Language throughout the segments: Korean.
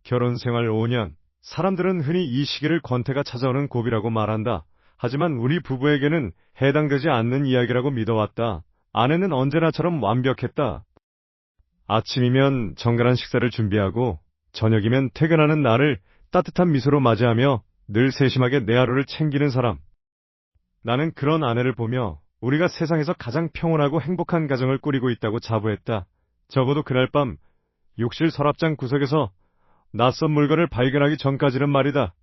결혼 생활 5년. 사람들은 흔히 이 시기를 권태가 찾아오는 고비라고 말한다. 하지만 우리 부부에게는 해당되지 않는 이야기라고 믿어왔다. 아내는 언제나처럼 완벽했다. 아침이면 정갈한 식사를 준비하고 저녁이면 퇴근하는 나를 따뜻한 미소로 맞이하며 늘 세심하게 내 하루를 챙기는 사람. 나는 그런 아내를 보며 우리가 세상에서 가장 평온하고 행복한 가정을 꾸리고 있다고 자부했다. 적어도 그날 밤 욕실 서랍장 구석에서 낯선 물건을 발견하기 전까지는 말이다.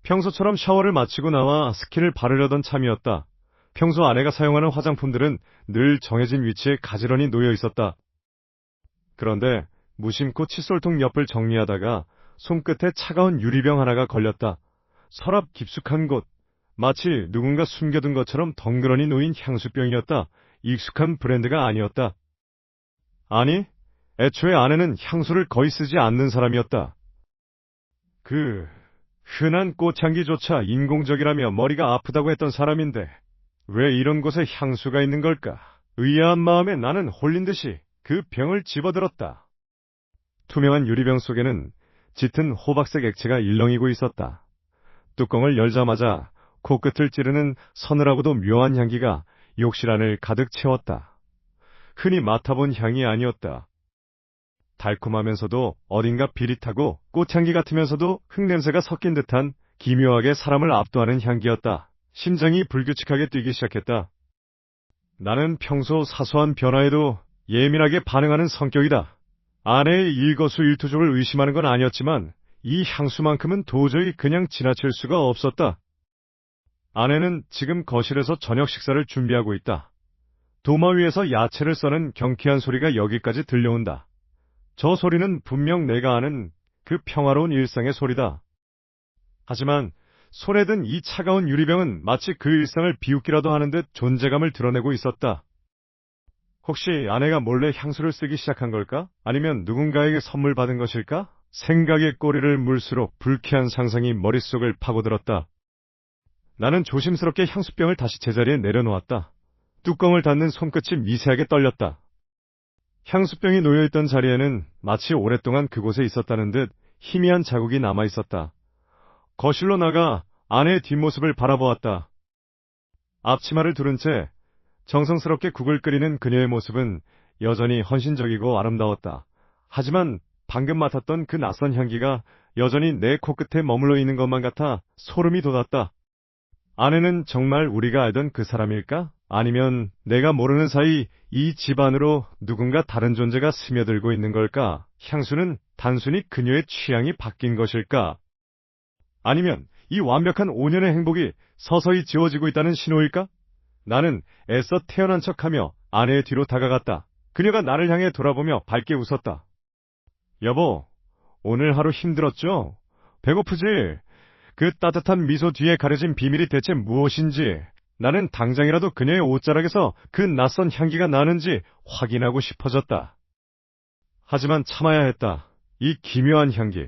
평소처럼 샤워를 마치고 나와 스킨을 바르려던 참이었다. 평소 아내가 사용하는 화장품들은 늘 정해진 위치에 가지런히 놓여 있었다. 그런데 무심코 칫솔통 옆을 정리하다가 손끝에 차가운 유리병 하나가 걸렸다. 서랍 깊숙한 곳, 마치 누군가 숨겨둔 것처럼 덩그러니 놓인 향수병이었다. 익숙한 브랜드가 아니었다. 아니, 애초에 아내는 향수를 거의 쓰지 않는 사람이었다. 그 흔한 꽃향기조차 인공적이라며 머리가 아프다고 했던 사람인데 왜 이런 곳에 향수가 있는 걸까? 의아한 마음에 나는 홀린 듯이 그 병을 집어들었다. 투명한 유리병 속에는 짙은 호박색 액체가 일렁이고 있었다. 뚜껑을 열자마자 코끝을 찌르는 서늘하고도 묘한 향기가 욕실 안을 가득 채웠다. 흔히 맡아본 향이 아니었다. 달콤하면서도 어딘가 비릿하고 꽃향기 같으면서도 흙냄새가 섞인 듯한 기묘하게 사람을 압도하는 향기였다. 심장이 불규칙하게 뛰기 시작했다. 나는 평소 사소한 변화에도 예민하게 반응하는 성격이다. 아내의 일거수일투족을 의심하는 건 아니었지만 이 향수만큼은 도저히 그냥 지나칠 수가 없었다. 아내는 지금 거실에서 저녁 식사를 준비하고 있다. 도마 위에서 야채를 써는 경쾌한 소리가 여기까지 들려온다. 저 소리는 분명 내가 아는 그 평화로운 일상의 소리다. 하지만 손에 든 이 차가운 유리병은 마치 그 일상을 비웃기라도 하는 듯 존재감을 드러내고 있었다. 혹시 아내가 몰래 향수를 쓰기 시작한 걸까? 아니면 누군가에게 선물 받은 것일까? 생각의 꼬리를 물수록 불쾌한 상상이 머릿속을 파고들었다. 나는 조심스럽게 향수병을 다시 제자리에 내려놓았다. 뚜껑을 닫는 손끝이 미세하게 떨렸다. 향수병이 놓여있던 자리에는 마치 오랫동안 그곳에 있었다는 듯 희미한 자국이 남아있었다. 거실로 나가 아내의 뒷모습을 바라보았다. 앞치마를 두른 채 정성스럽게 국을 끓이는 그녀의 모습은 여전히 헌신적이고 아름다웠다. 하지만 방금 맡았던 그 낯선 향기가 여전히 내 코끝에 머물러 있는 것만 같아 소름이 돋았다. 아내는 정말 우리가 알던 그 사람일까? 아니면 내가 모르는 사이 이 집 안으로 누군가 다른 존재가 스며들고 있는 걸까? 향수는 단순히 그녀의 취향이 바뀐 것일까? 아니면 이 완벽한 5년의 행복이 서서히 지워지고 있다는 신호일까? 나는 애써 태어난 척하며 아내의 뒤로 다가갔다. 그녀가 나를 향해 돌아보며 밝게 웃었다. 여보, 오늘 하루 힘들었죠? 배고프지? 그 따뜻한 미소 뒤에 가려진 비밀이 대체 무엇인지 나는 당장이라도 그녀의 옷자락에서 그 낯선 향기가 나는지 확인하고 싶어졌다. 하지만 참아야 했다. 이 기묘한 향기.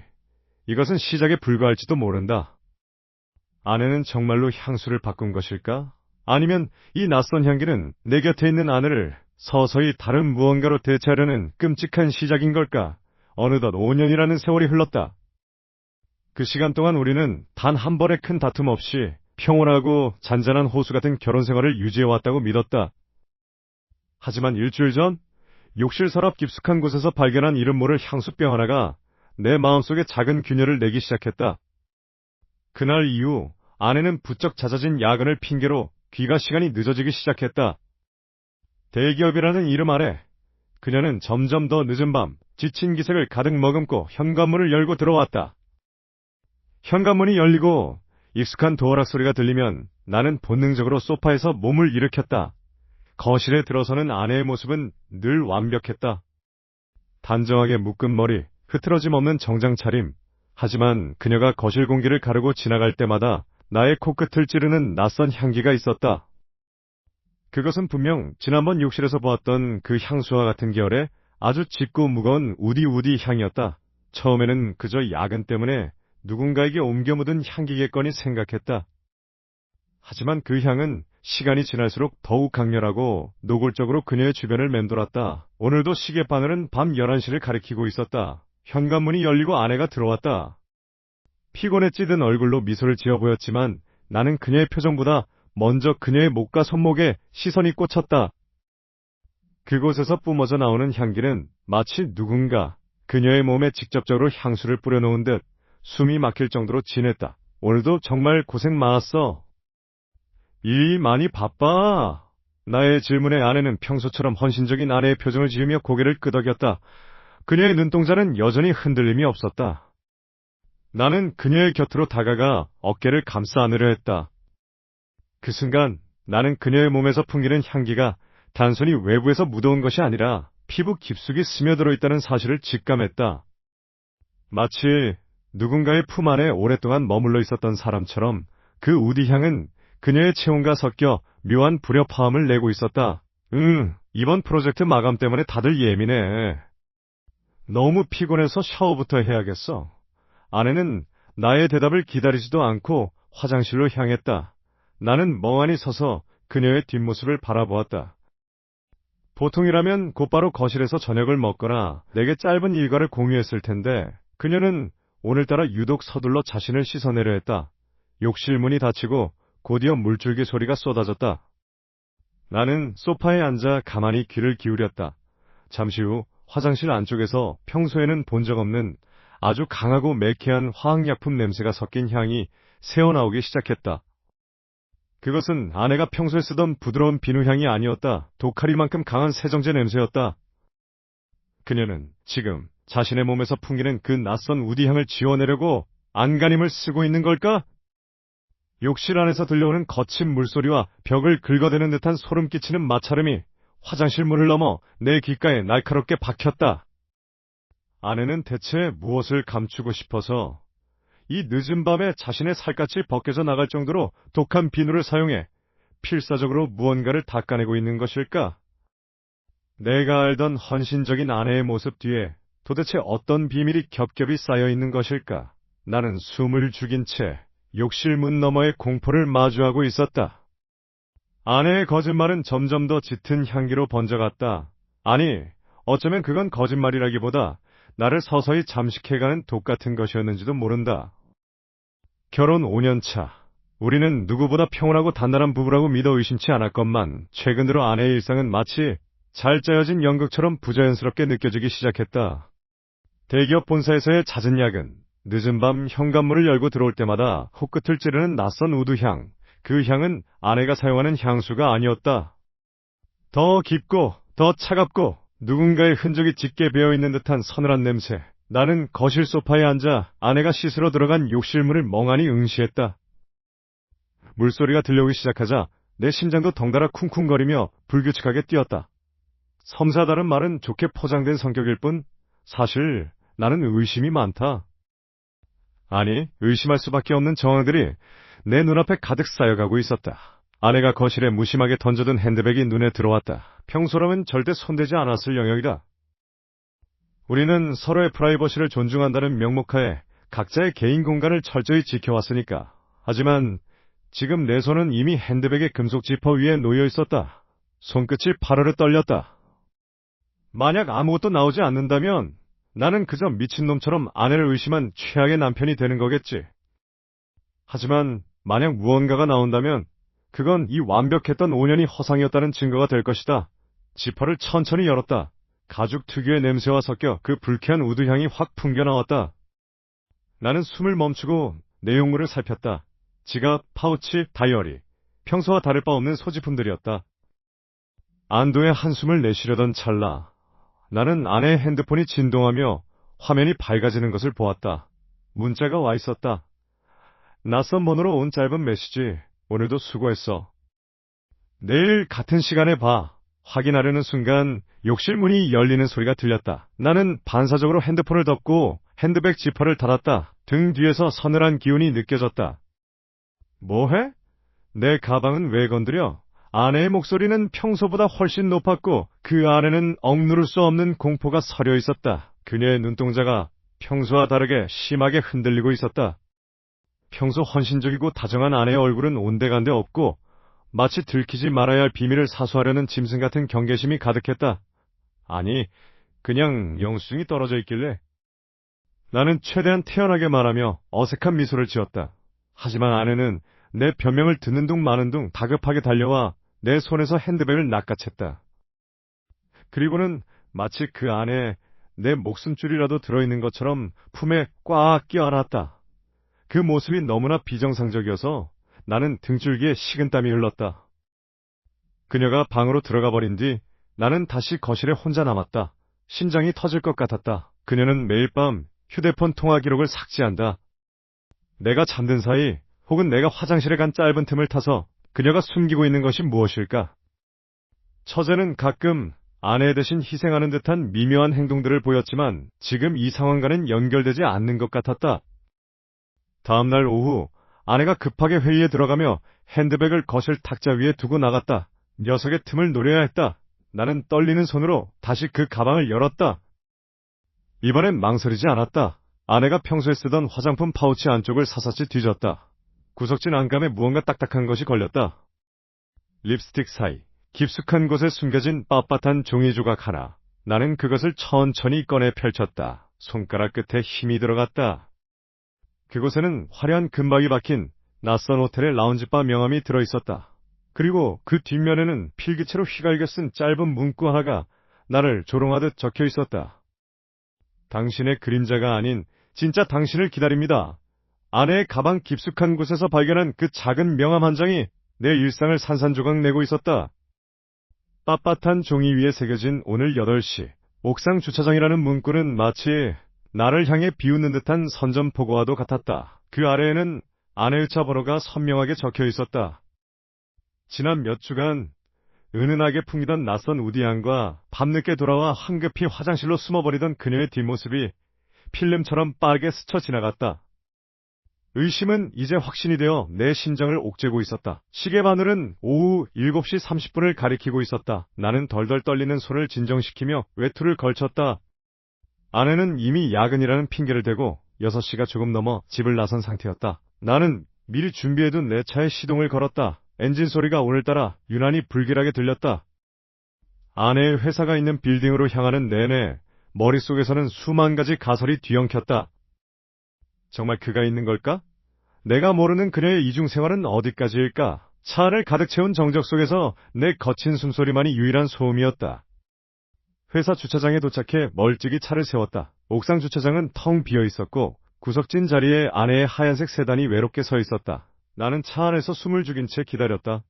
이것은 시작에 불과할지도 모른다. 아내는 정말로 향수를 바꾼 것일까? 아니면 이 낯선 향기는 내 곁에 있는 아내를 서서히 다른 무언가로 대체하려는 끔찍한 시작인 걸까? 어느덧 5년이라는 세월이 흘렀다. 그 시간 동안 우리는 단 한 번의 큰 다툼 없이 평온하고 잔잔한 호수 같은 결혼 생활을 유지해왔다고 믿었다. 하지만 일주일 전 욕실 서랍 깊숙한 곳에서 발견한 이름 모를 향수병 하나가 내 마음속에 작은 균열을 내기 시작했다. 그날 이후 아내는 부쩍 잦아진 야근을 핑계로 귀가 시간이 늦어지기 시작했다. 대기업이라는 이름 아래 그녀는 점점 더 늦은 밤 지친 기색을 가득 머금고 현관문을 열고 들어왔다. 현관문이 열리고 익숙한 도어락 소리가 들리면 나는 본능적으로 소파에서 몸을 일으켰다. 거실에 들어서는 아내의 모습은 늘 완벽했다. 단정하게 묶은 머리, 흐트러짐 없는 정장 차림. 하지만 그녀가 거실 공기를 가르고 지나갈 때마다 나의 코끝을 찌르는 낯선 향기가 있었다. 그것은 분명 지난번 욕실에서 보았던 그 향수와 같은 계열의 아주 짙고 무거운 우디우디 향이었다. 처음에는 그저 야근 때문에 누군가에게 옮겨 묻은 향기겠거니 생각했다. 하지만 그 향은 시간이 지날수록 더욱 강렬하고 노골적으로 그녀의 주변을 맴돌았다. 오늘도 시계바늘은 밤 11시를 가리키고 있었다. 현관문이 열리고 아내가 들어왔다. 피곤에 찌든 얼굴로 미소를 지어 보였지만 나는 그녀의 표정보다 먼저 그녀의 목과 손목에 시선이 꽂혔다. 그곳에서 뿜어져 나오는 향기는 마치 누군가 그녀의 몸에 직접적으로 향수를 뿌려놓은 듯 숨이 막힐 정도로 진했다. 오늘도 정말 고생 많았어. 일이 많이 바빠. 나의 질문에 아내는 평소처럼 헌신적인 아내의 표정을 지으며 고개를 끄덕였다. 그녀의 눈동자는 여전히 흔들림이 없었다. 나는 그녀의 곁으로 다가가 어깨를 감싸 안으려 했다. 그 순간 나는 그녀의 몸에서 풍기는 향기가 단순히 외부에서 묻어온 것이 아니라 피부 깊숙이 스며들어 있다는 사실을 직감했다. 마치 누군가의 품 안에 오랫동안 머물러 있었던 사람처럼 그 우디향은 그녀의 체온과 섞여 묘한 불협화음을 내고 있었다. 이번 프로젝트 마감 때문에 다들 예민해. 너무 피곤해서 샤워부터 해야겠어. 아내는 나의 대답을 기다리지도 않고 화장실로 향했다. 나는 멍하니 서서 그녀의 뒷모습을 바라보았다. 보통이라면 곧바로 거실에서 저녁을 먹거나 내게 짧은 일과를 공유했을 텐데 그녀는 오늘따라 유독 서둘러 자신을 씻어내려 했다. 욕실 문이 닫히고 곧이어 물줄기 소리가 쏟아졌다. 나는 소파에 앉아 가만히 귀를 기울였다. 잠시 후 화장실 안쪽에서 평소에는 본 적 없는 아주 강하고 매캐한 화학약품 냄새가 섞인 향이 새어나오기 시작했다. 그것은 아내가 평소에 쓰던 부드러운 비누향이 아니었다. 독하리만큼 강한 세정제 냄새였다. 그녀는 지금 자신의 몸에서 풍기는 그 낯선 우디향을 지워내려고 안간힘을 쓰고 있는 걸까? 욕실 안에서 들려오는 거친 물소리와 벽을 긁어대는 듯한 소름 끼치는 마찰음이 화장실 문을 넘어 내 귓가에 날카롭게 박혔다. 아내는 대체 무엇을 감추고 싶어서 이 늦은 밤에 자신의 살갗이 벗겨져 나갈 정도로 독한 비누를 사용해 필사적으로 무언가를 닦아내고 있는 것일까? 내가 알던 헌신적인 아내의 모습 뒤에 도대체 어떤 비밀이 겹겹이 쌓여 있는 것일까? 나는 숨을 죽인 채 욕실 문 너머의 공포를 마주하고 있었다. 아내의 거짓말은 점점 더 짙은 향기로 번져갔다. 아니, 어쩌면 그건 거짓말이라기보다 나를 서서히 잠식해가는 독 같은 것이었는지도 모른다. 결혼 5년 차. 우리는 누구보다 평온하고 단단한 부부라고 믿어 의심치 않았건만 최근 들어 아내의 일상은 마치 잘 짜여진 연극처럼 부자연스럽게 느껴지기 시작했다. 대기업 본사에서의 잦은 야근, 늦은 밤 현관문을 열고 들어올 때마다 코끝을 찌르는 낯선 우두향, 그 향은 아내가 사용하는 향수가 아니었다. 더 깊고 더 차갑고 누군가의 흔적이 짙게 배어있는 듯한 서늘한 냄새. 나는 거실 소파에 앉아 아내가 씻으러 들어간 욕실 문을 멍하니 응시했다. 물소리가 들려오기 시작하자 내 심장도 덩달아 쿵쿵거리며 불규칙하게 뛰었다. 섬세하 다른 말은 좋게 포장된 성격일 뿐 사실 나는 의심이 많다. 아니, 의심할 수밖에 없는 정황들이 내 눈앞에 가득 쌓여가고 있었다. 아내가 거실에 무심하게 던져둔 핸드백이 눈에 들어왔다. 평소라면 절대 손대지 않았을 영역이다. 우리는 서로의 프라이버시를 존중한다는 명목하에 각자의 개인 공간을 철저히 지켜왔으니까. 하지만 지금 내 손은 이미 핸드백의 금속 지퍼 위에 놓여 있었다. 손끝이 파르르 떨렸다. 만약 아무것도 나오지 않는다면 나는 그저 미친놈처럼 아내를 의심한 최악의 남편이 되는 거겠지. 하지만 만약 무언가가 나온다면 그건 이 완벽했던 5년이 허상이었다는 증거가 될 것이다. 지퍼를 천천히 열었다. 가죽 특유의 냄새와 섞여 그 불쾌한 우두향이 확 풍겨나왔다. 나는 숨을 멈추고 내용물을 살폈다. 지갑, 파우치, 다이어리. 평소와 다를 바 없는 소지품들이었다. 안도의 한숨을 내쉬려던 찰나. 나는 아내의 핸드폰이 진동하며 화면이 밝아지는 것을 보았다. 문자가 와 있었다. 낯선 번호로 온 짧은 메시지. 오늘도 수고했어. 내일 같은 시간에 봐. 확인하려는 순간 욕실 문이 열리는 소리가 들렸다. 나는 반사적으로 핸드폰을 덮고 핸드백 지퍼를 닫았다. 등 뒤에서 서늘한 기운이 느껴졌다. 뭐해? 내 가방은 왜 건드려? 아내의 목소리는 평소보다 훨씬 높았고 그 안에는 억누를 수 없는 공포가 서려 있었다. 그녀의 눈동자가 평소와 다르게 심하게 흔들리고 있었다. 평소 헌신적이고 다정한 아내의 얼굴은 온데간데 없고 마치 들키지 말아야 할 비밀을 사수하려는 짐승 같은 경계심이 가득했다. 아니, 그냥 영수증이 떨어져 있길래 나는 최대한 태연하게 말하며 어색한 미소를 지었다. 하지만 아내는 내 변명을 듣는 둥 마는 둥 다급하게 달려와 내 손에서 핸드백을 낚아챘다. 그리고는 마치 그 안에 내 목숨줄이라도 들어있는 것처럼 품에 꽉 끼워안았다. 그 모습이 너무나 비정상적이어서 나는 등줄기에 식은땀이 흘렀다. 그녀가 방으로 들어가 버린 뒤 나는 다시 거실에 혼자 남았다. 심장이 터질 것 같았다. 그녀는 매일 밤 휴대폰 통화 기록을 삭제한다. 내가 잠든 사이 혹은 내가 화장실에 간 짧은 틈을 타서 그녀가 숨기고 있는 것이 무엇일까? 처제는 가끔 아내 대신 희생하는 듯한 미묘한 행동들을 보였지만 지금 이 상황과는 연결되지 않는 것 같았다. 다음날 오후 아내가 급하게 회의에 들어가며 핸드백을 거실 탁자 위에 두고 나갔다. 녀석의 틈을 노려야 했다. 나는 떨리는 손으로 다시 그 가방을 열었다. 이번엔 망설이지 않았다. 아내가 평소에 쓰던 화장품 파우치 안쪽을 샅샅이 뒤졌다. 구석진 안감에 무언가 딱딱한 것이 걸렸다. 립스틱 사이 깊숙한 곳에 숨겨진 빳빳한 종이 조각 하나. 나는 그것을 천천히 꺼내 펼쳤다. 손가락 끝에 힘이 들어갔다. 그곳에는 화려한 금박이 박힌 낯선 호텔의 라운지바 명함이 들어있었다. 그리고 그 뒷면에는 필기체로 휘갈겨 쓴 짧은 문구 하나가 나를 조롱하듯 적혀 있었다. 당신의 그림자가 아닌 진짜 당신을 기다립니다. 아내의 가방 깊숙한 곳에서 발견한 그 작은 명함 한 장이 내 일상을 산산조각 내고 있었다. 빳빳한 종이 위에 새겨진 오늘 8시 옥상 주차장이라는 문구는 마치 나를 향해 비웃는 듯한 선전포고와도 같았다. 그 아래에는 아내의 차 번호가 선명하게 적혀 있었다. 지난 몇 주간 은은하게 풍기던 낯선 우디안과 밤늦게 돌아와 황급히 화장실로 숨어버리던 그녀의 뒷모습이 필름처럼 빠르게 스쳐 지나갔다. 의심은 이제 확신이 되어 내 심장을 옥죄고 있었다. 시계 바늘은 오후 7시 30분을 가리키고 있었다. 나는 덜덜 떨리는 손을 진정시키며 외투를 걸쳤다. 아내는 이미 야근이라는 핑계를 대고 6시가 조금 넘어 집을 나선 상태였다. 나는 미리 준비해둔 내 차에 시동을 걸었다. 엔진 소리가 오늘따라 유난히 불길하게 들렸다. 아내의 회사가 있는 빌딩으로 향하는 내내 머릿속에서는 수만 가지 가설이 뒤엉켰다. 정말 그가 있는 걸까? 내가 모르는 그녀의 이중생활은 어디까지일까? 차 안을 가득 채운 정적 속에서 내 거친 숨소리만이 유일한 소음이었다. 회사 주차장에 도착해 멀찍이 차를 세웠다. 옥상 주차장은 텅 비어 있었고 구석진 자리에 아내의 하얀색 세단이 외롭게 서 있었다. 나는 차 안에서 숨을 죽인 채 기다렸다.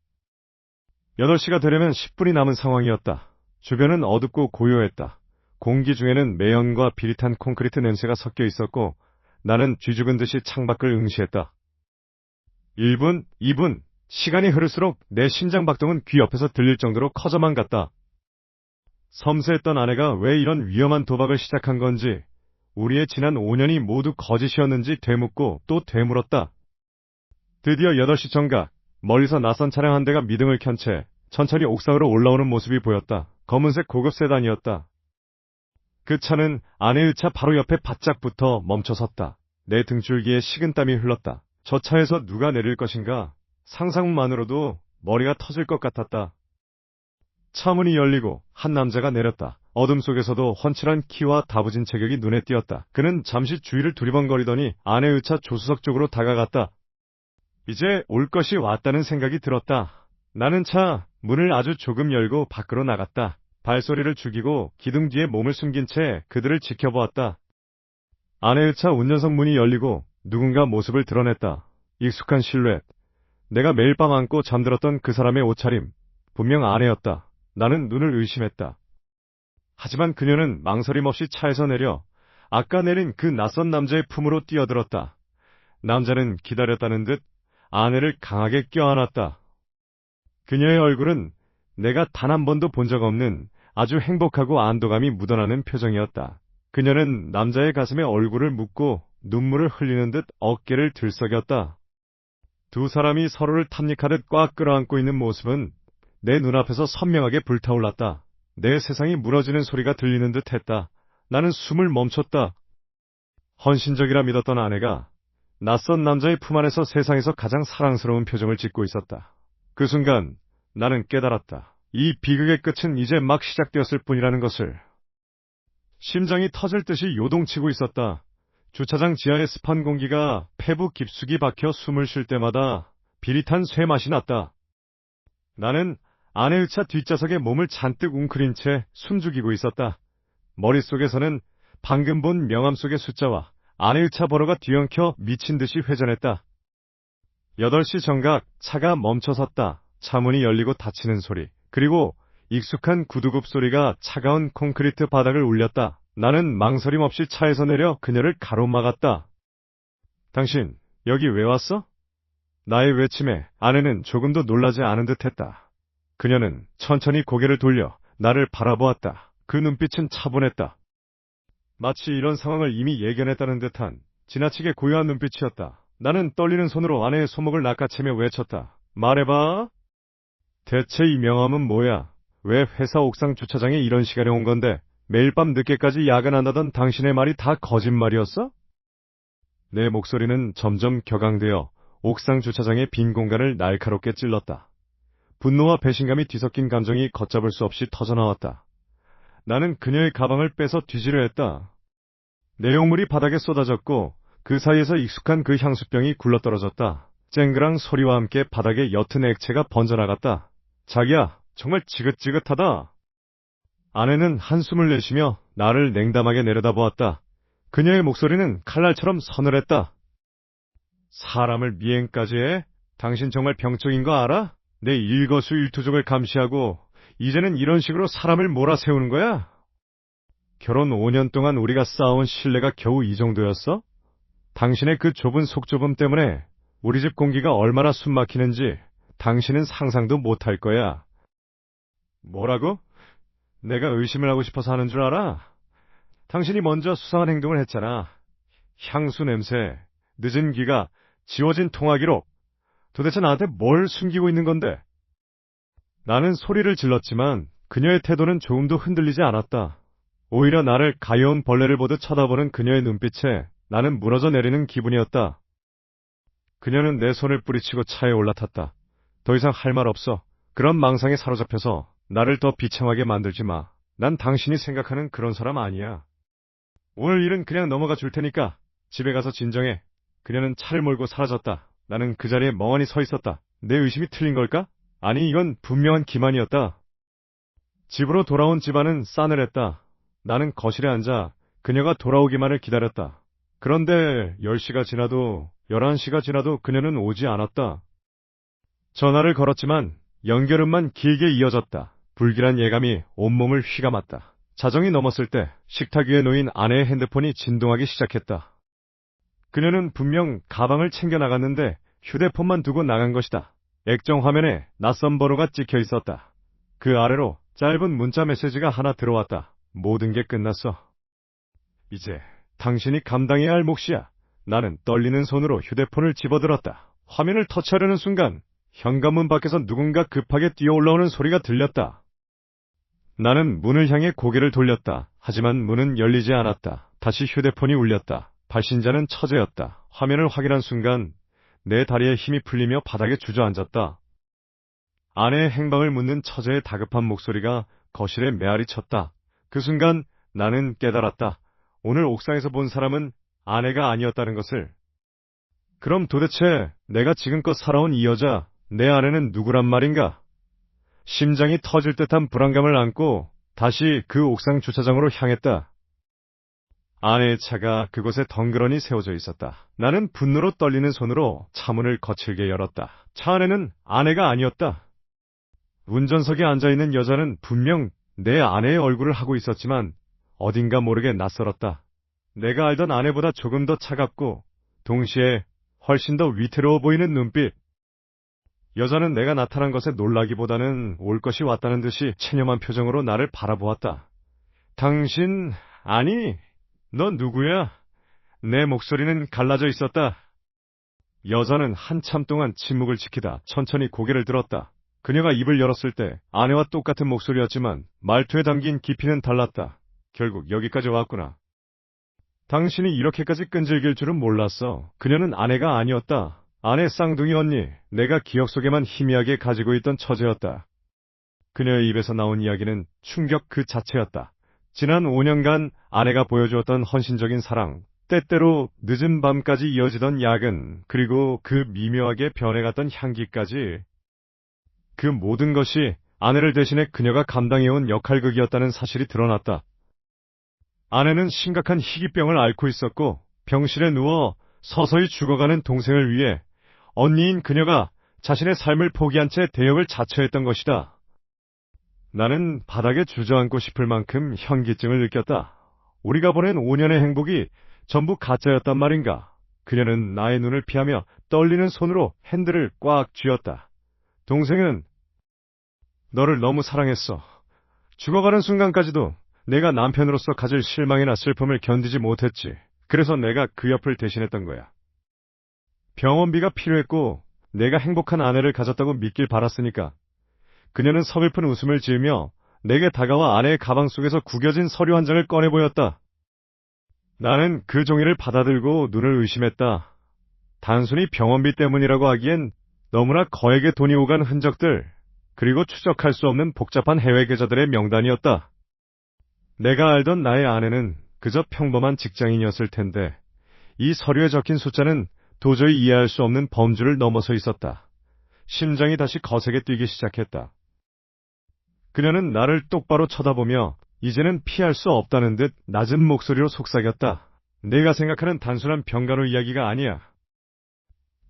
8시가 되려면 10분이 남은 상황이었다. 주변은 어둡고 고요했다. 공기 중에는 매연과 비릿한 콘크리트 냄새가 섞여 있었고 나는 쥐죽은 듯이 창밖을 응시했다. 1분, 2분, 시간이 흐를수록 내 심장 박동은 귀 옆에서 들릴 정도로 커져만 갔다. 섬세했던 아내가 왜 이런 위험한 도박을 시작한 건지, 우리의 지난 5년이 모두 거짓이었는지 되묻고 또 되물었다. 드디어 8시 정각, 멀리서 낯선 차량 한 대가 미등을 켠 채 천천히 옥상으로 올라오는 모습이 보였다. 검은색 고급 세단이었다. 그 차는 아내의 차 바로 옆에 바짝 붙어 멈춰섰다. 내 등줄기에 식은땀이 흘렀다. 저 차에서 누가 내릴 것인가? 상상만으로도 머리가 터질 것 같았다. 차 문이 열리고 한 남자가 내렸다. 어둠 속에서도 훤칠한 키와 다부진 체격이 눈에 띄었다. 그는 잠시 주위를 두리번거리더니 아내의 차 조수석 쪽으로 다가갔다. 이제 올 것이 왔다는 생각이 들었다. 나는 차 문을 아주 조금 열고 밖으로 나갔다. 발소리를 죽이고 기둥 뒤에 몸을 숨긴 채 그들을 지켜보았다. 아내의 차 운전석 문이 열리고 누군가 모습을 드러냈다. 익숙한 실루엣. 내가 매일 밤 안고 잠들었던 그 사람의 옷차림. 분명 아내였다. 나는 눈을 의심했다. 하지만 그녀는 망설임 없이 차에서 내려 아까 내린 그 낯선 남자의 품으로 뛰어들었다. 남자는 기다렸다는 듯 아내를 강하게 껴안았다. 그녀의 얼굴은 내가 단 한 번도 본 적 없는 아주 행복하고 안도감이 묻어나는 표정이었다. 그녀는 남자의 가슴에 얼굴을 묻고 눈물을 흘리는 듯 어깨를 들썩였다. 두 사람이 서로를 탐닉하듯 꽉 끌어안고 있는 모습은 내 눈앞에서 선명하게 불타올랐다. 내 세상이 무너지는 소리가 들리는 듯 했다. 나는 숨을 멈췄다. 헌신적이라 믿었던 아내가 낯선 남자의 품 안에서 세상에서 가장 사랑스러운 표정을 짓고 있었다. 그 순간 나는 깨달았다. 이 비극의 끝은 이제 막 시작되었을 뿐이라는 것을. 심장이 터질 듯이 요동치고 있었다. 주차장 지하의 습한 공기가 폐부 깊숙이 박혀 숨을 쉴 때마다 비릿한 쇠 맛이 났다. 나는 아내의 차 뒷좌석에 몸을 잔뜩 웅크린 채 숨죽이고 있었다. 머릿속에서는 방금 본 명함 속의 숫자와 아내의 차 번호가 뒤엉켜 미친 듯이 회전했다. 8시 정각 차가 멈춰섰다. 차문이 열리고 닫히는 소리, 그리고 익숙한 구두굽 소리가 차가운 콘크리트 바닥을 울렸다. 나는 망설임 없이 차에서 내려 그녀를 가로막았다. 당신, 여기 왜 왔어? 나의 외침에 아내는 조금도 놀라지 않은 듯했다. 그녀는 천천히 고개를 돌려 나를 바라보았다. 그 눈빛은 차분했다. 마치 이런 상황을 이미 예견했다는 듯한 지나치게 고요한 눈빛이었다. 나는 떨리는 손으로 아내의 손목을 낚아채며 외쳤다. 말해봐. 대체 이 명함은 뭐야? 왜 회사 옥상 주차장에 이런 시간에 온 건데 매일 밤 늦게까지 야근한다던 당신의 말이 다 거짓말이었어? 내 목소리는 점점 격앙되어 옥상 주차장의 빈 공간을 날카롭게 찔렀다. 분노와 배신감이 뒤섞인 감정이 걷잡을 수 없이 터져나왔다. 나는 그녀의 가방을 빼서 뒤지려 했다. 내용물이 바닥에 쏟아졌고 그 사이에서 익숙한 그 향수병이 굴러떨어졌다. 쨍그랑 소리와 함께 바닥에 옅은 액체가 번져나갔다. 자기야, 정말 지긋지긋하다. 아내는 한숨을 내쉬며 나를 냉담하게 내려다보았다. 그녀의 목소리는 칼날처럼 서늘했다. 사람을 미행까지 해? 당신 정말 병적인 거 알아? 내 일거수일투족을 감시하고 이제는 이런 식으로 사람을 몰아세우는 거야? 결혼 5년 동안 우리가 쌓아온 신뢰가 겨우 이 정도였어? 당신의 그 좁은 속좁음 때문에 우리 집 공기가 얼마나 숨막히는지 당신은 상상도 못할 거야. 뭐라고? 내가 의심을 하고 싶어서 하는 줄 알아? 당신이 먼저 수상한 행동을 했잖아. 향수 냄새, 늦은 귀가, 지워진 통화 기록. 도대체 나한테 뭘 숨기고 있는 건데? 나는 소리를 질렀지만 그녀의 태도는 조금도 흔들리지 않았다. 오히려 나를 가여운 벌레를 보듯 쳐다보는 그녀의 눈빛에 나는 무너져 내리는 기분이었다. 그녀는 내 손을 뿌리치고 차에 올라탔다. 더 이상 할 말 없어. 그런 망상에 사로잡혀서 나를 더 비참하게 만들지 마. 난 당신이 생각하는 그런 사람 아니야. 오늘 일은 그냥 넘어가 줄 테니까 집에 가서 진정해. 그녀는 차를 몰고 사라졌다. 나는 그 자리에 멍하니 서 있었다. 내 의심이 틀린 걸까? 아니, 이건 분명한 기만이었다. 집으로 돌아온 집안은 싸늘했다. 나는 거실에 앉아 그녀가 돌아오기만을 기다렸다. 그런데 10시가 지나도 11시가 지나도 그녀는 오지 않았다. 전화를 걸었지만 연결음만 길게 이어졌다. 불길한 예감이 온몸을 휘감았다. 자정이 넘었을 때 식탁 위에 놓인 아내의 핸드폰이 진동하기 시작했다. 그녀는 분명 가방을 챙겨 나갔는데 휴대폰만 두고 나간 것이다. 액정 화면에 낯선 번호가 찍혀 있었다. 그 아래로 짧은 문자 메시지가 하나 들어왔다. 모든 게 끝났어. 이제 당신이 감당해야 할 몫이야. 나는 떨리는 손으로 휴대폰을 집어들었다. 화면을 터치하려는 순간 현관문 밖에서 누군가 급하게 뛰어올라오는 소리가 들렸다. 나는 문을 향해 고개를 돌렸다. 하지만 문은 열리지 않았다. 다시 휴대폰이 울렸다. 발신자는 처제였다. 화면을 확인한 순간 내 다리에 힘이 풀리며 바닥에 주저앉았다. 아내의 행방을 묻는 처제의 다급한 목소리가 거실에 메아리 쳤다. 그 순간 나는 깨달았다. 오늘 옥상에서 본 사람은 아내가 아니었다는 것을. 그럼 도대체 내가 지금껏 살아온 이 여자, 내 아내는 누구란 말인가? 심장이 터질 듯한 불안감을 안고 다시 그 옥상 주차장으로 향했다. 아내의 차가 그곳에 덩그러니 세워져 있었다. 나는 분노로 떨리는 손으로 차문을 거칠게 열었다. 차 안에는 아내가 아니었다. 운전석에 앉아있는 여자는 분명 내 아내의 얼굴을 하고 있었지만 어딘가 모르게 낯설었다. 내가 알던 아내보다 조금 더 차갑고 동시에 훨씬 더 위태로워 보이는 눈빛. 여자는 내가 나타난 것에 놀라기보다는 올 것이 왔다는 듯이 체념한 표정으로 나를 바라보았다. 당신, 아니, 너 누구야? 내 목소리는 갈라져 있었다. 여자는 한참 동안 침묵을 지키다 천천히 고개를 들었다. 그녀가 입을 열었을 때 아내와 똑같은 목소리였지만 말투에 담긴 깊이는 달랐다. 결국 여기까지 왔구나. 당신이 이렇게까지 끈질길 줄은 몰랐어. 그녀는 아내가 아니었다. 아내 쌍둥이 언니, 내가 기억 속에만 희미하게 가지고 있던 처제였다. 그녀의 입에서 나온 이야기는 충격 그 자체였다. 지난 5년간 아내가 보여주었던 헌신적인 사랑, 때때로 늦은 밤까지 이어지던 야근, 그리고 그 미묘하게 변해갔던 향기까지, 그 모든 것이 아내를 대신해 그녀가 감당해온 역할극이었다는 사실이 드러났다. 아내는 심각한 희귀병을 앓고 있었고 병실에 누워 서서히 죽어가는 동생을 위해 언니인 그녀가 자신의 삶을 포기한 채 대역을 자처했던 것이다. 나는 바닥에 주저앉고 싶을 만큼 현기증을 느꼈다. 우리가 보낸 5년의 행복이 전부 가짜였단 말인가. 그녀는 나의 눈을 피하며 떨리는 손으로 핸들을 꽉 쥐었다. 동생은 너를 너무 사랑했어. 죽어가는 순간까지도 내가 남편으로서 가질 실망이나 슬픔을 견디지 못했지. 그래서 내가 그 옆을 대신했던 거야. 병원비가 필요했고 내가 행복한 아내를 가졌다고 믿길 바랐으니까. 그녀는 서글픈 웃음을 지으며 내게 다가와 아내의 가방 속에서 구겨진 서류 한 장을 꺼내 보였다. 나는 그 종이를 받아들고 눈을 의심했다. 단순히 병원비 때문이라고 하기엔 너무나 거액의 돈이 오간 흔적들, 그리고 추적할 수 없는 복잡한 해외 계좌들의 명단이었다. 내가 알던 나의 아내는 그저 평범한 직장인이었을 텐데 이 서류에 적힌 숫자는 도저히 이해할 수 없는 범주를 넘어서 있었다. 심장이 다시 거세게 뛰기 시작했다. 그녀는 나를 똑바로 쳐다보며 이제는 피할 수 없다는 듯 낮은 목소리로 속삭였다. 내가 생각하는 단순한 병간호 이야기가 아니야.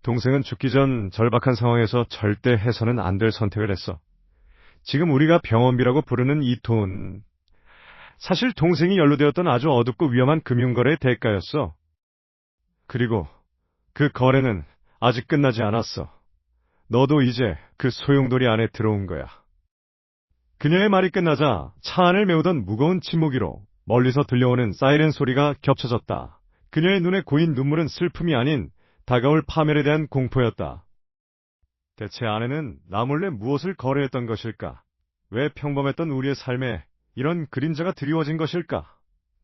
동생은 죽기 전 절박한 상황에서 절대 해서는 안 될 선택을 했어. 지금 우리가 병원비라고 부르는 이 돈, 사실 동생이 연루되었던 아주 어둡고 위험한 금융거래의 대가였어. 그리고 그 거래는 아직 끝나지 않았어. 너도 이제 그 소용돌이 안에 들어온 거야. 그녀의 말이 끝나자 차 안을 메우던 무거운 침묵이로 멀리서 들려오는 사이렌 소리가 겹쳐졌다. 그녀의 눈에 고인 눈물은 슬픔이 아닌 다가올 파멸에 대한 공포였다. 대체 아내는 나 몰래 무엇을 거래했던 것일까? 왜 평범했던 우리의 삶에 이런 그림자가 드리워진 것일까?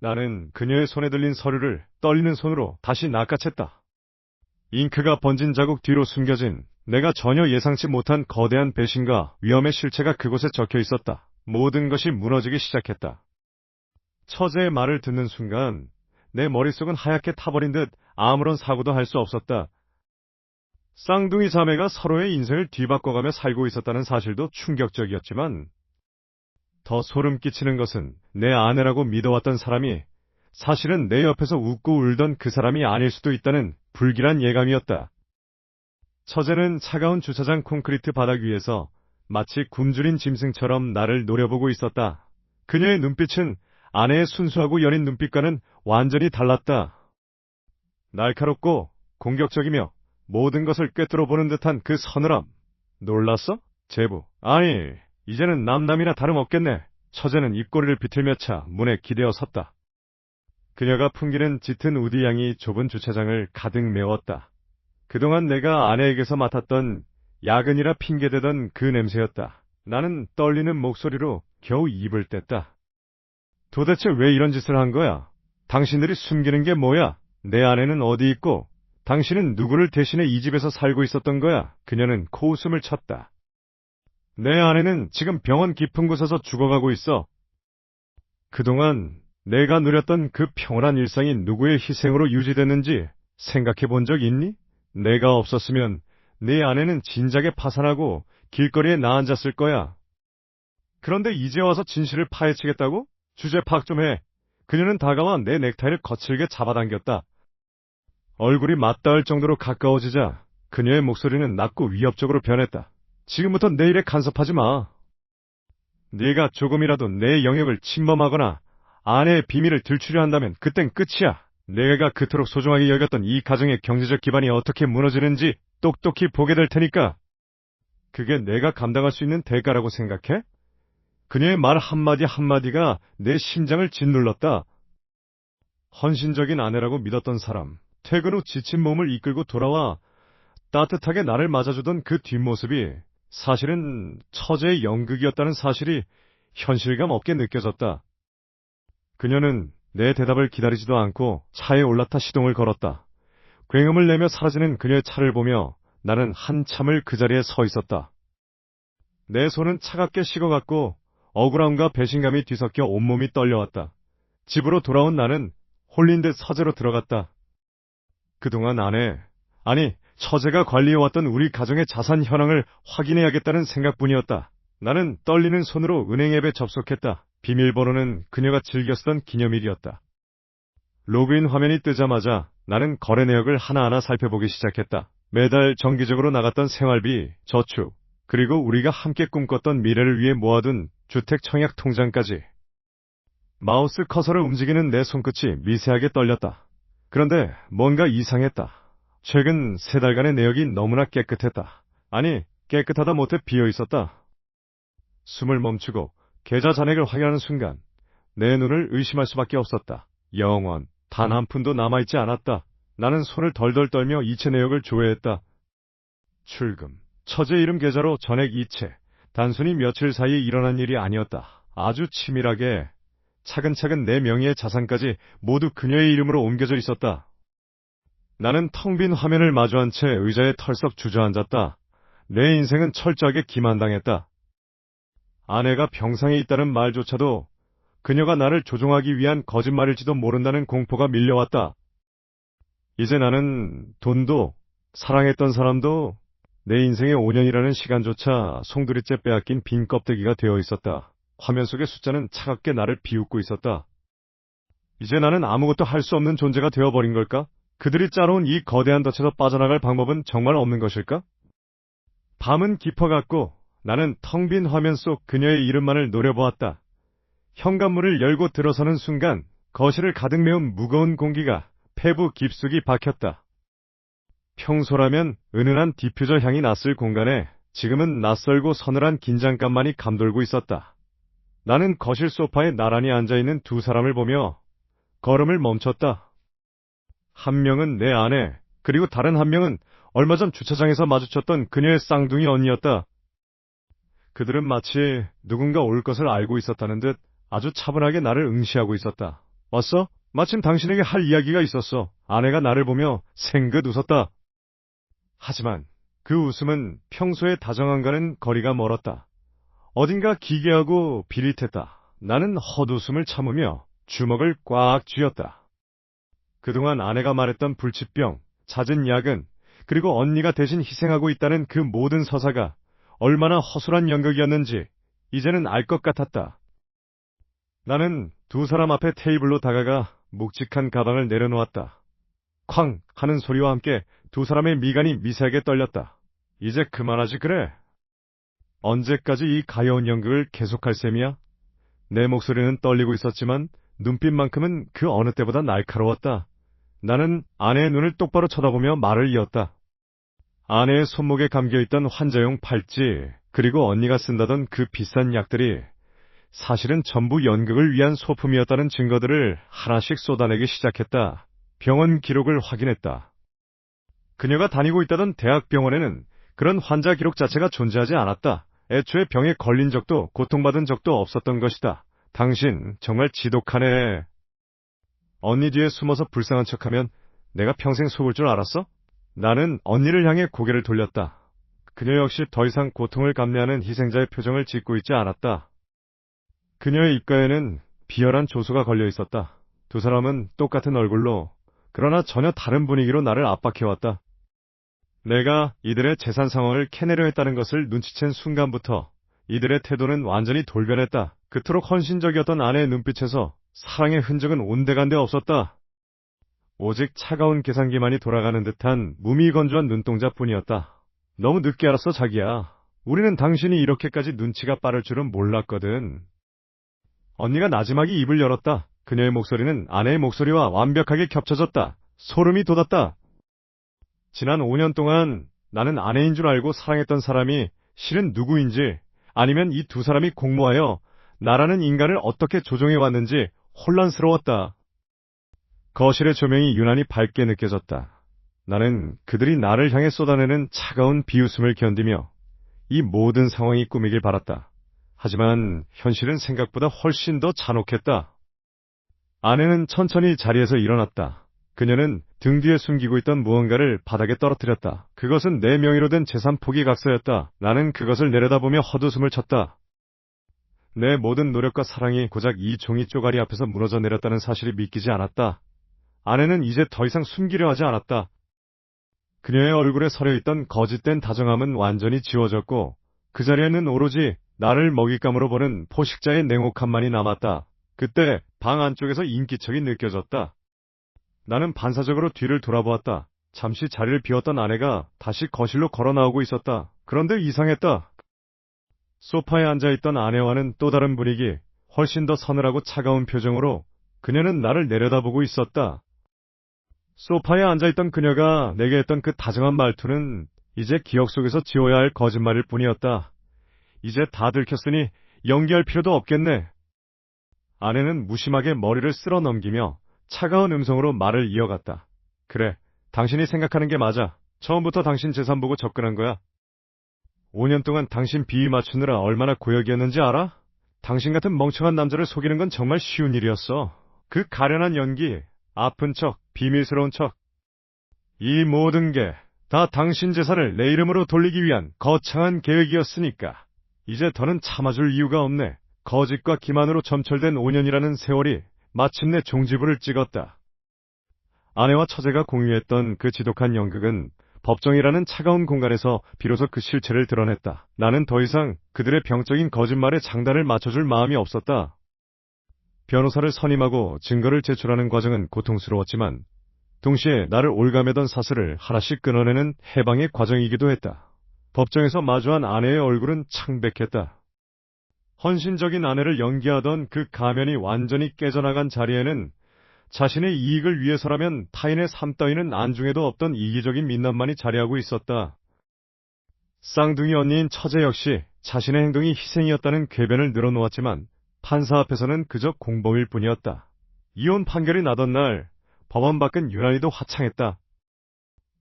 나는 그녀의 손에 들린 서류를 떨리는 손으로 다시 낚아챘다. 잉크가 번진 자국 뒤로 숨겨진 내가 전혀 예상치 못한 거대한 배신과 위험의 실체가 그곳에 적혀 있었다. 모든 것이 무너지기 시작했다. 처제의 말을 듣는 순간 내 머릿속은 하얗게 타버린 듯 아무런 사고도 할 수 없었다. 쌍둥이 자매가 서로의 인생을 뒤바꿔가며 살고 있었다는 사실도 충격적이었지만 더 소름 끼치는 것은 내 아내라고 믿어왔던 사람이 사실은 내 옆에서 웃고 울던 그 사람이 아닐 수도 있다는 불길한 예감이었다. 처제는 차가운 주차장 콘크리트 바닥 위에서 마치 굶주린 짐승처럼 나를 노려보고 있었다. 그녀의 눈빛은 아내의 순수하고 여린 눈빛과는 완전히 달랐다. 날카롭고 공격적이며 모든 것을 꿰뚫어보는 듯한 그 서늘함. 놀랐어? 제부. 아니, 이제는 남남이나 다름없겠네. 처제는 입꼬리를 비틀며 차 문에 기대어 섰다. 그녀가 풍기는 짙은 우디향이 좁은 주차장을 가득 메웠다. 그동안 내가 아내에게서 맡았던 야근이라 핑계대던 그 냄새였다. 나는 떨리는 목소리로 겨우 입을 뗐다. 도대체 왜 이런 짓을 한 거야? 당신들이 숨기는 게 뭐야? 내 아내는 어디 있고 당신은 누구를 대신해 이 집에서 살고 있었던 거야? 그녀는 코웃음을 쳤다. 내 아내는 지금 병원 깊은 곳에서 죽어가고 있어. 그동안 내가 누렸던 그 평온한 일상이 누구의 희생으로 유지됐는지 생각해 본 적 있니? 내가 없었으면 네 아내는 진작에 파산하고 길거리에 나앉았을 거야. 그런데 이제 와서 진실을 파헤치겠다고? 주제 파악 좀 해. 그녀는 다가와 내 넥타이를 거칠게 잡아당겼다. 얼굴이 맞닿을 정도로 가까워지자 그녀의 목소리는 낮고 위협적으로 변했다. 지금부터 내 일에 간섭하지 마. 네가 조금이라도 내 영역을 침범하거나 아내의 비밀을 들추려 한다면 그땐 끝이야. 내가 그토록 소중하게 여겼던 이 가정의 경제적 기반이 어떻게 무너지는지 똑똑히 보게 될 테니까. 그게 내가 감당할 수 있는 대가라고 생각해? 그녀의 말 한마디 한마디가 내 심장을 짓눌렀다. 헌신적인 아내라고 믿었던 사람, 퇴근 후 지친 몸을 이끌고 돌아와 따뜻하게 나를 맞아주던 그 뒷모습이 사실은 처제의 연극이었다는 사실이 현실감 없게 느껴졌다. 그녀는 내 대답을 기다리지도 않고 차에 올라타 시동을 걸었다. 굉음을 내며 사라지는 그녀의 차를 보며 나는 한참을 그 자리에 서 있었다. 내 손은 차갑게 식어갔고 억울함과 배신감이 뒤섞여 온몸이 떨려왔다. 집으로 돌아온 나는 홀린 듯 서재로 들어갔다. 그동안 처제가 관리해왔던 우리 가정의 자산 현황을 확인해야겠다는 생각뿐이었다. 나는 떨리는 손으로 은행 앱에 접속했다. 비밀번호는 그녀가 즐겨 쓰던 기념일이었다. 로그인 화면이 뜨자마자 나는 거래 내역을 하나하나 살펴보기 시작했다. 매달 정기적으로 나갔던 생활비, 저축, 그리고 우리가 함께 꿈꿨던 미래를 위해 모아둔 주택 청약 통장까지. 마우스 커서를 움직이는 내 손끝이 미세하게 떨렸다. 그런데 뭔가 이상했다. 최근 3달간의 내역이 너무나 깨끗했다. 아니, 깨끗하다 못해 비어있었다. 숨을 멈추고 계좌 잔액을 확인하는 순간 내 눈을 의심할 수밖에 없었다. 영원 단 한 푼도 남아있지 않았다. 나는 손을 덜덜 떨며 이체 내역을 조회했다. 출금, 처제 이름 계좌로 전액 이체. 단순히 며칠 사이에 일어난 일이 아니었다. 아주 치밀하게 차근차근 내 명의의 자산까지 모두 그녀의 이름으로 옮겨져 있었다. 나는 텅 빈 화면을 마주한 채 의자에 털썩 주저앉았다. 내 인생은 철저하게 기만당했다. 아내가 병상에 있다는 말조차도 그녀가 나를 조종하기 위한 거짓말일지도 모른다는 공포가 밀려왔다. 이제 나는 돈도, 사랑했던 사람도, 내 인생의 5년이라는 시간조차 송두리째 빼앗긴 빈 껍데기가 되어 있었다. 화면 속의 숫자는 차갑게 나를 비웃고 있었다. 이제 나는 아무것도 할 수 없는 존재가 되어버린 걸까? 그들이 짜놓은 이 거대한 덫에서 빠져나갈 방법은 정말 없는 것일까? 밤은 깊어갔고 나는 텅 빈 화면 속 그녀의 이름만을 노려보았다. 현관문을 열고 들어서는 순간 거실을 가득 메운 무거운 공기가 폐부 깊숙이 박혔다. 평소라면 은은한 디퓨저 향이 났을 공간에 지금은 낯설고 서늘한 긴장감만이 감돌고 있었다. 나는 거실 소파에 나란히 앉아있는 두 사람을 보며 걸음을 멈췄다. 한 명은 내 아내, 그리고 다른 한 명은 얼마 전 주차장에서 마주쳤던 그녀의 쌍둥이 언니였다. 그들은 마치 누군가 올 것을 알고 있었다는 듯 아주 차분하게 나를 응시하고 있었다. 왔어? 마침 당신에게 할 이야기가 있었어. 아내가 나를 보며 생긋 웃었다. 하지만 그 웃음은 평소의 다정함과는 거리가 멀었다. 어딘가 기괴하고 비릿했다. 나는 헛웃음을 참으며 주먹을 꽉 쥐었다. 그동안 아내가 말했던 불치병, 잦은 야근, 그리고 언니가 대신 희생하고 있다는 그 모든 서사가 얼마나 허술한 연극이었는지 이제는 알 것 같았다. 나는 두 사람 앞에 테이블로 다가가 묵직한 가방을 내려놓았다. 쾅 하는 소리와 함께 두 사람의 미간이 미세하게 떨렸다. 이제 그만하지 그래. 언제까지 이 가여운 연극을 계속할 셈이야? 내 목소리는 떨리고 있었지만 눈빛만큼은 그 어느 때보다 날카로웠다. 나는 아내의 눈을 똑바로 쳐다보며 말을 이었다. 아내의 손목에 감겨있던 환자용 팔찌, 그리고 언니가 쓴다던 그 비싼 약들이 사실은 전부 연극을 위한 소품이었다는 증거들을 하나씩 쏟아내기 시작했다. 병원 기록을 확인했다. 그녀가 다니고 있다던 대학병원에는 그런 환자 기록 자체가 존재하지 않았다. 애초에 병에 걸린 적도 고통받은 적도 없었던 것이다. 당신 정말 지독하네. 언니 뒤에 숨어서 불쌍한 척하면 내가 평생 속을 줄 알았어? 나는 언니를 향해 고개를 돌렸다. 그녀 역시 더 이상 고통을 감내하는 희생자의 표정을 짓고 있지 않았다. 그녀의 입가에는 비열한 조소가 걸려 있었다. 두 사람은 똑같은 얼굴로, 그러나 전혀 다른 분위기로 나를 압박해왔다. 내가 이들의 재산 상황을 캐내려 했다는 것을 눈치챈 순간부터 이들의 태도는 완전히 돌변했다. 그토록 헌신적이었던 아내의 눈빛에서 사랑의 흔적은 온데간데 없었다. 오직 차가운 계산기만이 돌아가는 듯한 무미건조한 눈동자뿐이었다. 너무 늦게 알았어, 자기야. 우리는 당신이 이렇게까지 눈치가 빠를 줄은 몰랐거든. 언니가 나지막이 입을 열었다. 그녀의 목소리는 아내의 목소리와 완벽하게 겹쳐졌다. 소름이 돋았다. 지난 5년 동안 나는 아내인 줄 알고 사랑했던 사람이 실은 누구인지, 아니면 이 두 사람이 공모하여 나라는 인간을 어떻게 조종해왔는지 혼란스러웠다. 거실의 조명이 유난히 밝게 느껴졌다. 나는 그들이 나를 향해 쏟아내는 차가운 비웃음을 견디며 이 모든 상황이 꿈이길 바랐다. 하지만 현실은 생각보다 훨씬 더 잔혹했다. 아내는 천천히 자리에서 일어났다. 그녀는 등 뒤에 숨기고 있던 무언가를 바닥에 떨어뜨렸다. 그것은 내 명의로 된 재산 포기 각서였다. 나는 그것을 내려다보며 헛웃음을 쳤다. 내 모든 노력과 사랑이 고작 이 종이 쪼가리 앞에서 무너져 내렸다는 사실이 믿기지 않았다. 아내는 이제 더 이상 숨기려 하지 않았다. 그녀의 얼굴에 서려있던 거짓된 다정함은 완전히 지워졌고 그 자리에는 오로지 나를 먹잇감으로 보는 포식자의 냉혹함만이 남았다. 그때 방 안쪽에서 인기척이 느껴졌다. 나는 반사적으로 뒤를 돌아보았다. 잠시 자리를 비웠던 아내가 다시 거실로 걸어 나오고 있었다. 그런데 이상했다. 소파에 앉아있던 아내와는 또 다른 분위기, 훨씬 더 서늘하고 차가운 표정으로 그녀는 나를 내려다보고 있었다. 소파에 앉아있던 그녀가 내게 했던 그 다정한 말투는 이제 기억 속에서 지워야 할 거짓말일 뿐이었다. 이제 다 들켰으니 연기할 필요도 없겠네. 아내는 무심하게 머리를 쓸어 넘기며 차가운 음성으로 말을 이어갔다. 그래, 당신이 생각하는 게 맞아. 처음부터 당신 재산 보고 접근한 거야. 5년 동안 당신 비위 맞추느라 얼마나 고역이었는지 알아? 당신 같은 멍청한 남자를 속이는 건 정말 쉬운 일이었어. 그 가련한 연기, 아픈 척, 비밀스러운 척. 이 모든 게 다 당신 재산을 내 이름으로 돌리기 위한 거창한 계획이었으니까. 이제 더는 참아줄 이유가 없네. 거짓과 기만으로 점철된 5년이라는 세월이 마침내 종지부를 찍었다. 아내와 처제가 공유했던 그 지독한 연극은 법정이라는 차가운 공간에서 비로소 그 실체를 드러냈다. 나는 더 이상 그들의 병적인 거짓말에 장단을 맞춰줄 마음이 없었다. 변호사를 선임하고 증거를 제출하는 과정은 고통스러웠지만 동시에 나를 올가매던 사슬을 하나씩 끊어내는 해방의 과정이기도 했다. 법정에서 마주한 아내의 얼굴은 창백했다. 헌신적인 아내를 연기하던 그 가면이 완전히 깨져나간 자리에는 자신의 이익을 위해서라면 타인의 삶 따위는 안중에도 없던 이기적인 민낯만이 자리하고 있었다. 쌍둥이 언니인 처제 역시 자신의 행동이 희생이었다는 궤변을 늘어놓았지만 판사 앞에서는 그저 공범일 뿐이었다. 이혼 판결이 나던 날 법원 밖은 유난히도 화창했다.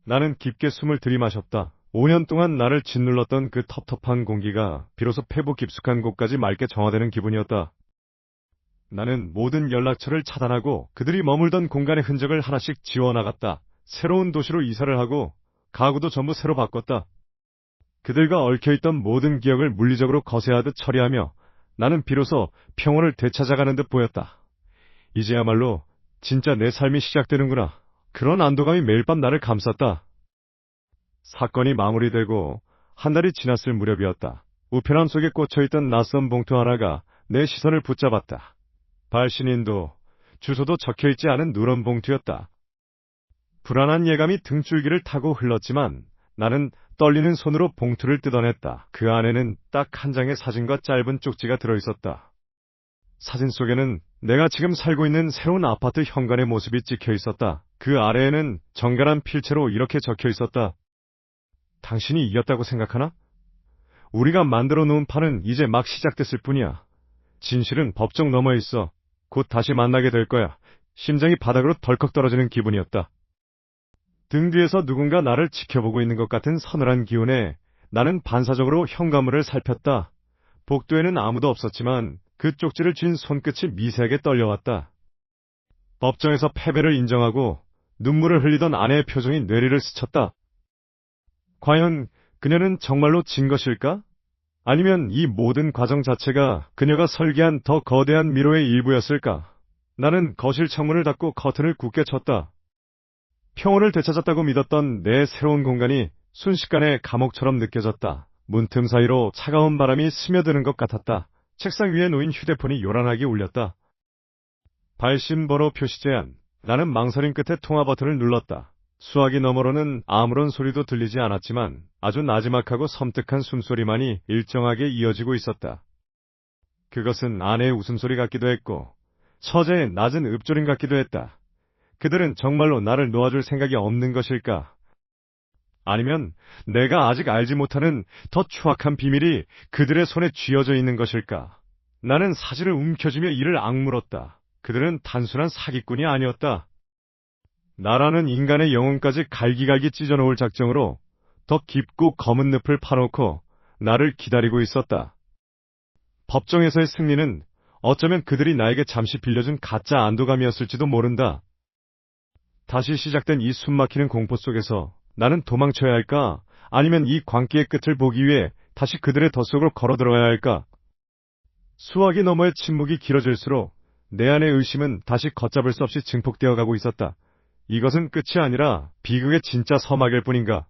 나는 깊게 숨을 들이마셨다. 5년 동안 나를 짓눌렀던 그 텁텁한 공기가 비로소 폐부 깊숙한 곳까지 맑게 정화되는 기분이었다. 나는 모든 연락처를 차단하고 그들이 머물던 공간의 흔적을 하나씩 지워나갔다. 새로운 도시로 이사를 하고 가구도 전부 새로 바꿨다. 그들과 얽혀있던 모든 기억을 물리적으로 거세하듯 처리하며 나는 비로소 평온을 되찾아가는 듯 보였다. 이제야말로 진짜 내 삶이 시작되는구나. 그런 안도감이 매일 밤 나를 감쌌다. 사건이 마무리되고 한 달이 지났을 무렵이었다. 우편함 속에 꽂혀있던 낯선 봉투 하나가 내 시선을 붙잡았다. 발신인도 주소도 적혀있지 않은 누런 봉투였다. 불안한 예감이 등줄기를 타고 흘렀지만 나는 떨리는 손으로 봉투를 뜯어냈다. 그 안에는 딱 한 장의 사진과 짧은 쪽지가 들어있었다. 사진 속에는 내가 지금 살고 있는 새로운 아파트 현관의 모습이 찍혀 있었다. 그 아래에는 정갈한 필체로 이렇게 적혀 있었다. 당신이 이겼다고 생각하나? 우리가 만들어 놓은 판은 이제 막 시작됐을 뿐이야. 진실은 법정 너머에 있어. 곧 다시 만나게 될 거야. 심장이 바닥으로 덜컥 떨어지는 기분이었다. 등 뒤에서 누군가 나를 지켜보고 있는 것 같은 서늘한 기운에 나는 반사적으로 현관문을 살폈다. 복도에는 아무도 없었지만 그 쪽지를 쥔 손끝이 미세하게 떨려왔다. 법정에서 패배를 인정하고 눈물을 흘리던 아내의 표정이 뇌리를 스쳤다. 과연 그녀는 정말로 진 것일까? 아니면 이 모든 과정 자체가 그녀가 설계한 더 거대한 미로의 일부였을까? 나는 거실 창문을 닫고 커튼을 굳게 쳤다. 평온을 되찾았다고 믿었던 내 새로운 공간이 순식간에 감옥처럼 느껴졌다. 문틈 사이로 차가운 바람이 스며드는 것 같았다. 책상 위에 놓인 휴대폰이 요란하게 울렸다. 발신번호 표시 제한. 나는 망설임 끝에 통화 버튼을 눌렀다. 수화기 너머로는 아무런 소리도 들리지 않았지만 아주 나지막하고 섬뜩한 숨소리만이 일정하게 이어지고 있었다. 그것은 아내의 웃음소리 같기도 했고 처제의 낮은 읊조림 같기도 했다. 그들은 정말로 나를 놓아줄 생각이 없는 것일까? 아니면 내가 아직 알지 못하는 더 추악한 비밀이 그들의 손에 쥐어져 있는 것일까? 나는 사지를 움켜쥐며 이를 악물었다. 그들은 단순한 사기꾼이 아니었다. 나라는 인간의 영혼까지 갈기갈기 찢어놓을 작정으로 더 깊고 검은 늪을 파놓고 나를 기다리고 있었다. 법정에서의 승리는 어쩌면 그들이 나에게 잠시 빌려준 가짜 안도감이었을지도 모른다. 다시 시작된 이 숨막히는 공포 속에서 나는 도망쳐야 할까? 아니면 이 광기의 끝을 보기 위해 다시 그들의 덫속으로 걸어들어야 할까? 수화기 너머의 침묵이 길어질수록 내 안의 의심은 다시 걷잡을 수 없이 증폭되어 가고 있었다. 이것은 끝이 아니라 비극의 진짜 서막일 뿐인가?